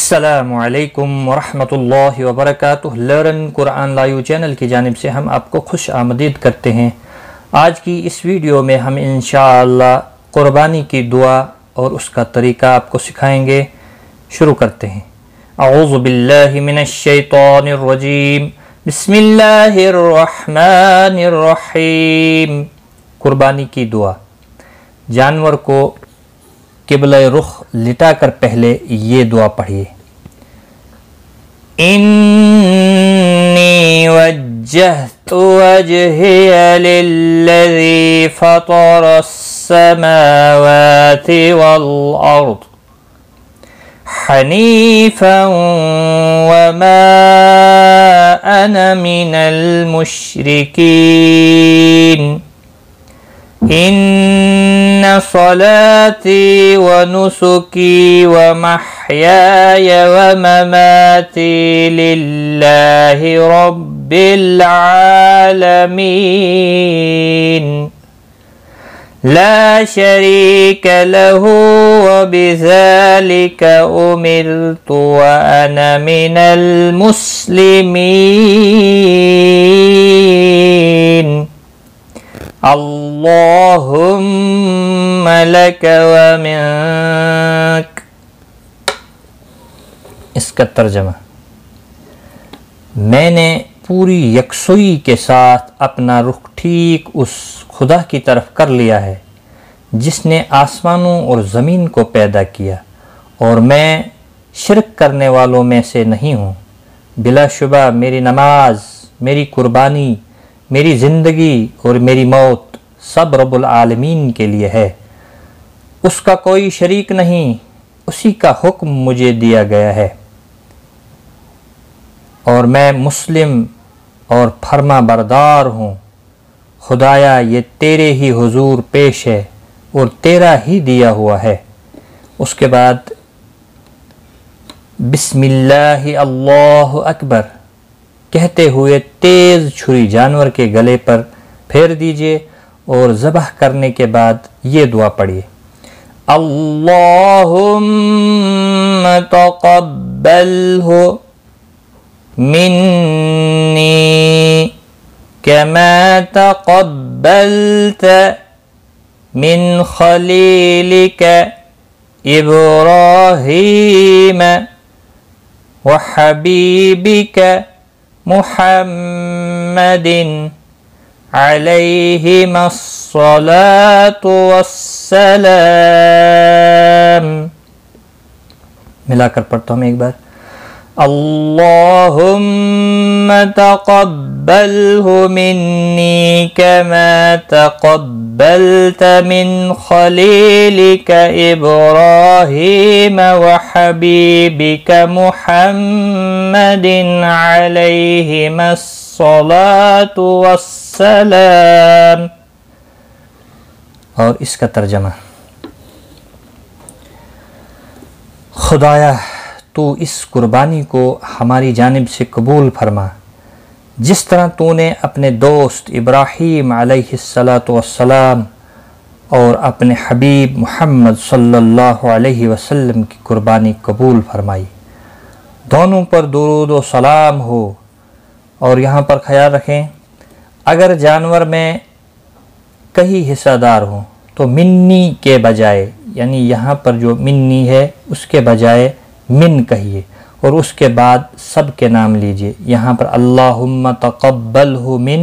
السلام علیکم ورحمۃ اللہ وبرکاتہ۔ لرن قرآن لائیو چینل کی جانب سے ہم آپ کو خوش آمدید کرتے ہیں۔ آج کی اس ویڈیو میں ہم انشاءاللہ قربانی کی دعا اور اس کا طریقہ آپ کو سکھائیں گے۔ شروع کرتے ہیں۔ اعوذ باللہ من الشیطان الرجیم، بسم اللہ الرحمن الرحیم۔ قربانی کی دعا۔ جانور کو قبلہ رخ لٹا کر پہلے یہ دعا پڑھیے۔ انی وجہت وجہی للذی فطر السماوات والارض حنیفا وما انا من المشرکین۔ ان صلاتي ونسكي ومحياي ومماتي لله رب العالمين لا شريك له وبذلك أمرت وأنا من المسلمين۔ اللہم لک ومنک۔ اس کا ترجمہ: میں نے پوری یکسوئی کے ساتھ اپنا رخ ٹھیک اس خدا کی طرف کر لیا ہے جس نے آسمانوں اور زمین کو پیدا کیا، اور میں شرک کرنے والوں میں سے نہیں ہوں۔ بلا شبہ میری نماز، میری قربانی، میری زندگی اور میری موت سب رب العالمین کے لیے ہے۔ اس کا کوئی شریک نہیں، اسی کا حکم مجھے دیا گیا ہے، اور میں مسلم اور فرما بردار ہوں۔ خدایا یہ تیرے ہی حضور پیش ہے اور تیرا ہی دیا ہوا ہے۔ اس کے بعد بسم اللہ اللہ اکبر کہتے ہوئے تیز چھری جانور کے گلے پر پھیر دیجئے اور ذبح کرنے کے بعد یہ دعا پڑھیے۔ اللہم تقبلہ منی کما تقبلت من خلیلک ابراہیم وحبیبک محمد علیہم الصلاة والسلام۔ ملا کر پڑھتا ہوں ایک بار۔ اللہم تقبلہ منی کما تقبلت من خلیلک ابراہیم وحبیبک محمد علیہم الصلاة والسلام۔ اور اس کا ترجمہ: خدایا تو اس قربانی کو ہماری جانب سے قبول فرما، جس طرح تو نے اپنے دوست ابراہیم علیہ السلام اور اپنے حبیب محمد صلی اللہ علیہ وسلم کی قربانی قبول فرمائی۔ دونوں پر درود و سلام ہو۔ اور یہاں پر خیال رکھیں، اگر جانور میں کئی حصہ دار ہوں تو منی کے بجائے، یعنی یہاں پر جو منی ہے اس کے بجائے من کہیے، اور اس کے بعد سب کے نام لیجئے۔ یہاں پر اللہم تقبلہ من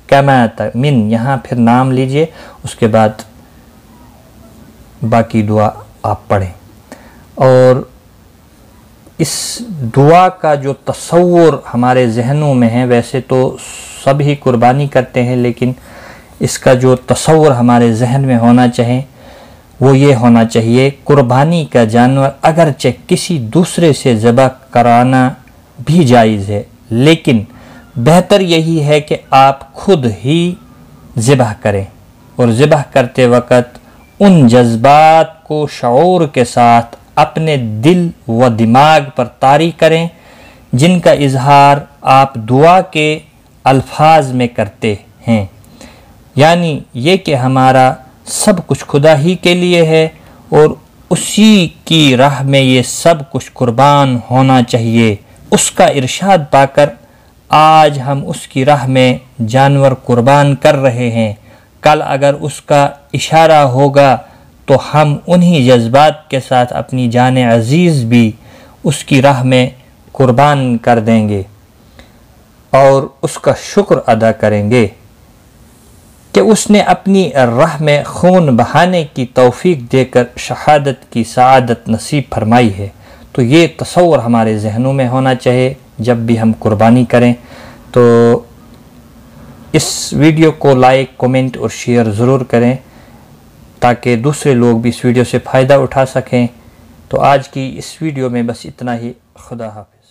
کما من، یہاں پھر نام لیجئے، اس کے بعد باقی دعا آپ پڑھیں۔ اور اس دعا کا جو تصور ہمارے ذہنوں میں ہے، ویسے تو سب ہی قربانی کرتے ہیں، لیکن اس کا جو تصور ہمارے ذہن میں ہونا چاہیے وہ یہ ہونا چاہیے، قربانی کا جانور اگرچہ کسی دوسرے سے ذبح کرانا بھی جائز ہے، لیکن بہتر یہی ہے کہ آپ خود ہی ذبح کریں، اور ذبح کرتے وقت ان جذبات کو شعور کے ساتھ اپنے دل و دماغ پر طاری کریں جن کا اظہار آپ دعا کے الفاظ میں کرتے ہیں، یعنی یہ کہ ہمارا سب کچھ خدا ہی کے لیے ہے اور اسی کی راہ میں یہ سب کچھ قربان ہونا چاہیے۔ اس کا ارشاد پا کر آج ہم اس کی راہ میں جانور قربان کر رہے ہیں، کل اگر اس کا اشارہ ہوگا تو ہم انہی جذبات کے ساتھ اپنی جان عزیز بھی اس کی راہ میں قربان کر دیں گے اور اس کا شکر ادا کریں گے کہ اس نے اپنی راہ میں خون بہانے کی توفیق دے کر شہادت کی سعادت نصیب فرمائی ہے۔ تو یہ تصور ہمارے ذہنوں میں ہونا چاہیے جب بھی ہم قربانی کریں۔ تو اس ویڈیو کو لائک، کومنٹ اور شیئر ضرور کریں تاکہ دوسرے لوگ بھی اس ویڈیو سے فائدہ اٹھا سکیں۔ تو آج کی اس ویڈیو میں بس اتنا ہی۔ خدا حافظ۔